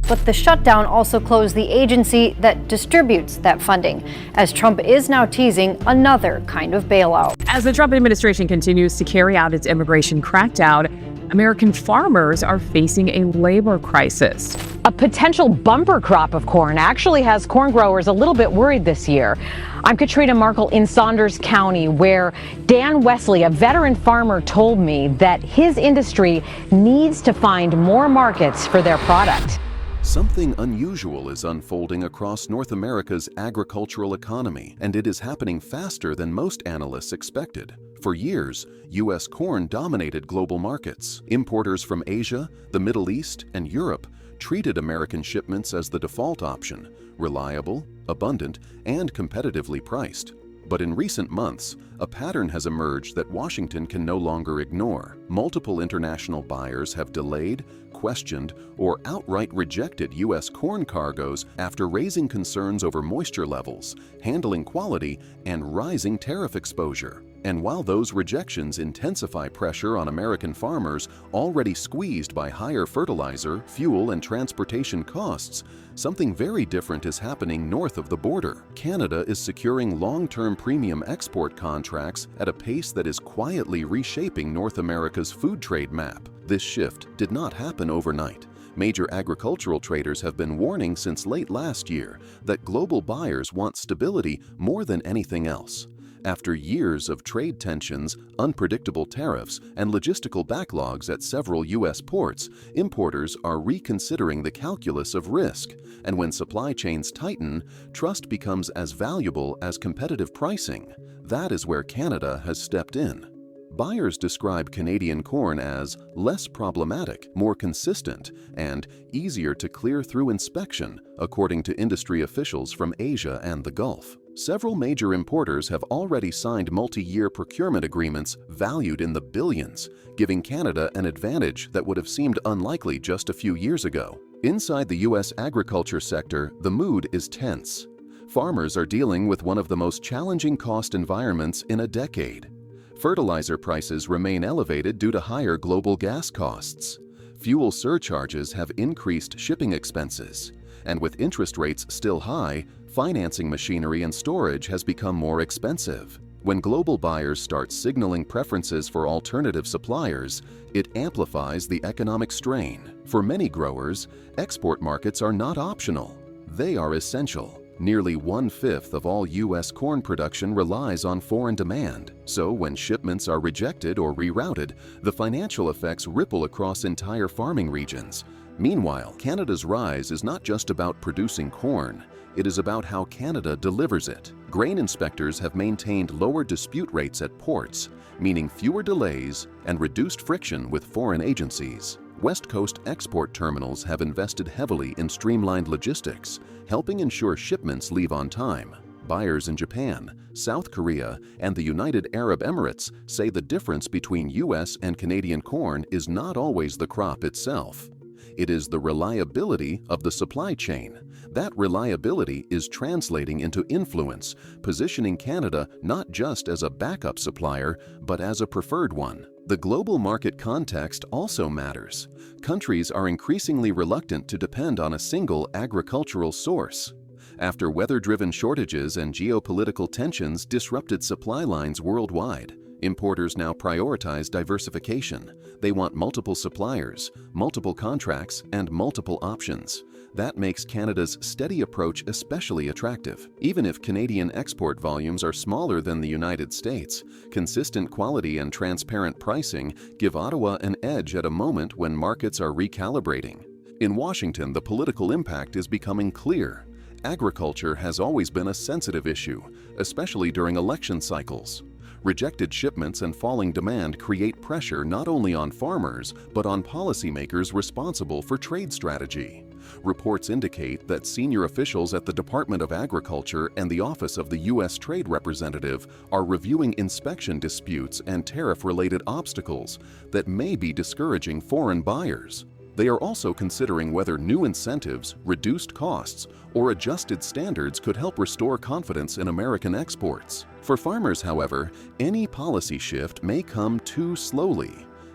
But the shutdown also closed the agency that distributes that funding, as Trump is now teasing another kind of bailout. As the Trump administration continues to carry out its immigration crackdown, American farmers are facing a labor crisis. A potential bumper crop of corn actually has corn growers a little bit worried this year. I'm Katrina Markle in Saunders County, where Dan Wesley, a veteran farmer, told me that his industry needs to find more markets for their product. Something unusual is unfolding across North America's agricultural economy, and it is happening faster than most analysts expected. For years, U.S. corn dominated global markets. Importers from Asia, the Middle East, and Europe treated American shipments as the default option, reliable, abundant, and competitively priced. But in recent months, a pattern has emerged that Washington can no longer ignore. Multiple international buyers have delayed, questioned, or outright rejected U.S. corn cargoes after raising concerns over moisture levels, handling quality, and rising tariff exposure. And while those rejections intensify pressure on American farmers already squeezed by higher fertilizer, fuel, and transportation costs, something very different is happening north of the border. Canada is securing long-term premium export contracts at a pace that is quietly reshaping North America's food trade map. This shift did not happen overnight. Major agricultural traders have been warning since late last year that global buyers want stability more than anything else. After years of trade tensions, unpredictable tariffs, and logistical backlogs at several U.S. ports, importers are reconsidering the calculus of risk. And when supply chains tighten, trust becomes as valuable as competitive pricing. That is where Canada has stepped in. Buyers describe Canadian corn as less problematic, more consistent, and easier to clear through inspection, according to industry officials from Asia and the Gulf. Several major importers have already signed multi-year procurement agreements valued in the billions, giving Canada an advantage that would have seemed unlikely just a few years ago. Inside the U.S. agriculture sector, the mood is tense. Farmers are dealing with one of the most challenging cost environments in a decade. Fertilizer prices remain elevated due to higher global gas costs. Fuel surcharges have increased shipping expenses. And with interest rates still high, financing machinery and storage has become more expensive. When global buyers start signaling preferences for alternative suppliers, it amplifies the economic strain. For many growers, export markets are not optional. They are essential. Nearly 1/5 of all U.S. corn production relies on foreign demand. So when shipments are rejected or rerouted, the financial effects ripple across entire farming regions. Meanwhile, Canada's rise is not just about producing corn. It is about how Canada delivers it. Grain inspectors have maintained lower dispute rates at ports, meaning fewer delays and reduced friction with foreign agencies. West Coast export terminals have invested heavily in streamlined logistics, helping ensure shipments leave on time. Buyers in Japan, South Korea, and the United Arab Emirates say the difference between U.S. and Canadian corn is not always the crop itself. It is the reliability of the supply chain. That reliability is translating into influence, positioning Canada not just as a backup supplier, but as a preferred one. The global market context also matters. Countries are increasingly reluctant to depend on a single agricultural source. After weather-driven shortages and geopolitical tensions disrupted supply lines worldwide, importers now prioritize diversification. They want multiple suppliers, multiple contracts, and multiple options. That makes Canada's steady approach especially attractive. Even if Canadian export volumes are smaller than the United States, consistent quality and transparent pricing give Ottawa an edge at a moment when markets are recalibrating. In Washington, the political impact is becoming clear. Agriculture has always been a sensitive issue, especially during election cycles. Rejected shipments and falling demand create pressure not only on farmers, but on policymakers responsible for trade strategy. Reports indicate that senior officials at the Department of Agriculture and the Office of the U.S. Trade Representative are reviewing inspection disputes and tariff-related obstacles that may be discouraging foreign buyers. They are also considering whether new incentives, reduced costs, or adjusted standards could help restore confidence in American exports. For farmers, however, any policy shift may come too slowly.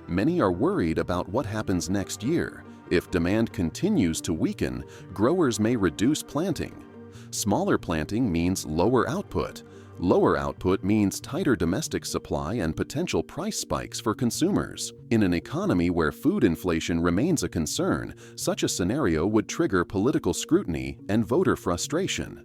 Many are worried about what happens next year, If demand continues to weaken, growers may reduce planting. Smaller planting means lower output. Lower output means tighter domestic supply and potential price spikes for consumers. In an economy where food inflation remains a concern, such a scenario would trigger political scrutiny and voter frustration.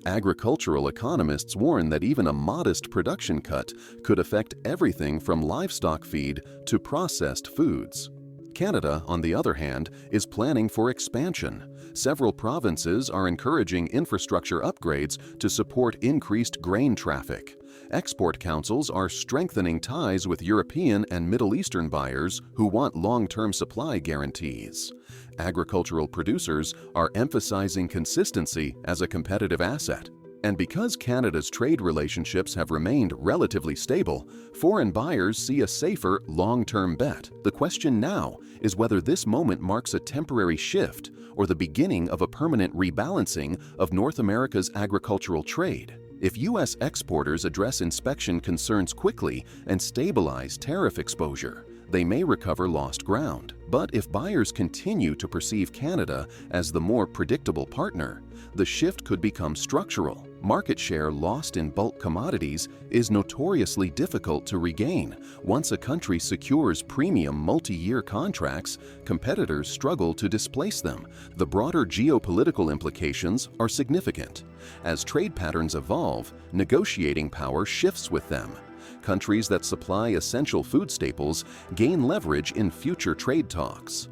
Agricultural economists warn that even a modest production cut could affect everything from livestock feed to processed foods. Canada, on the other hand, is planning for expansion. Several provinces are encouraging infrastructure upgrades to support increased grain traffic. Export councils are strengthening ties with European and Middle Eastern buyers who want long-term supply guarantees. Agricultural producers are emphasizing consistency as a competitive asset. And because Canada's trade relationships have remained relatively stable, foreign buyers see a safer, long-term bet. The question now is whether this moment marks a temporary shift or the beginning of a permanent rebalancing of North America's agricultural trade. If U.S. exporters address inspection concerns quickly and stabilize tariff exposure, they may recover lost ground. But if buyers continue to perceive Canada as the more predictable partner, the shift could become structural. Market share lost in bulk commodities is notoriously difficult to regain. Once a country secures premium multi-year contracts, competitors struggle to displace them. The broader geopolitical implications are significant. As trade patterns evolve, negotiating power shifts with them. Countries that supply essential food staples gain leverage in future trade talks.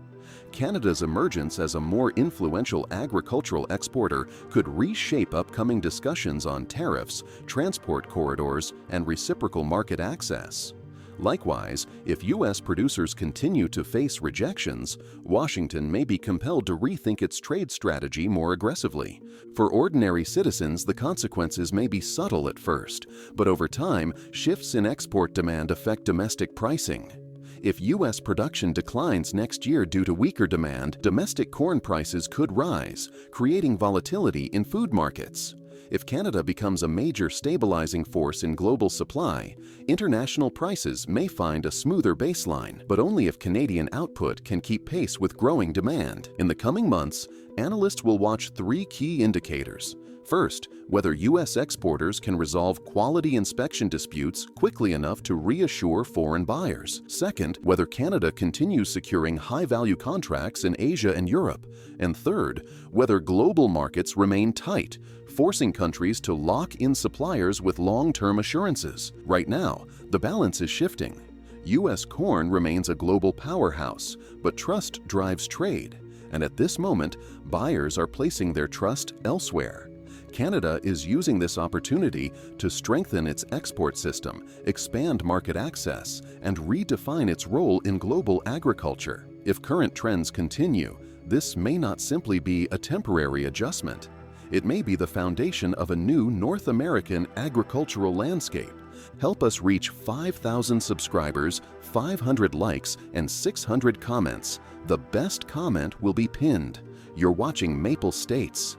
Canada's emergence as a more influential agricultural exporter could reshape upcoming discussions on tariffs, transport corridors, and reciprocal market access. Likewise, if U.S. producers continue to face rejections, Washington may be compelled to rethink its trade strategy more aggressively. For ordinary citizens, the consequences may be subtle at first, but over time, shifts in export demand affect domestic pricing. If U.S. production declines next year due to weaker demand, domestic corn prices could rise, creating volatility in food markets. If Canada becomes a major stabilizing force in global supply, international prices may find a smoother baseline, but only if Canadian output can keep pace with growing demand. In the coming months, analysts will watch three key indicators. First, whether U.S. exporters can resolve quality inspection disputes quickly enough to reassure foreign buyers. Second, whether Canada continues securing high-value contracts in Asia and Europe. And third, whether global markets remain tight, forcing countries to lock in suppliers with long-term assurances. Right now, the balance is shifting. U.S. corn remains a global powerhouse, but trust drives trade. And at this moment, buyers are placing their trust elsewhere. Canada is using this opportunity to strengthen its export system, expand market access, and redefine its role in global agriculture. If current trends continue, this may not simply be a temporary adjustment. It may be the foundation of a new North American agricultural landscape. Help us reach 5,000 subscribers, 500 likes, and 600 comments. The best comment will be pinned. You're watching Maple States.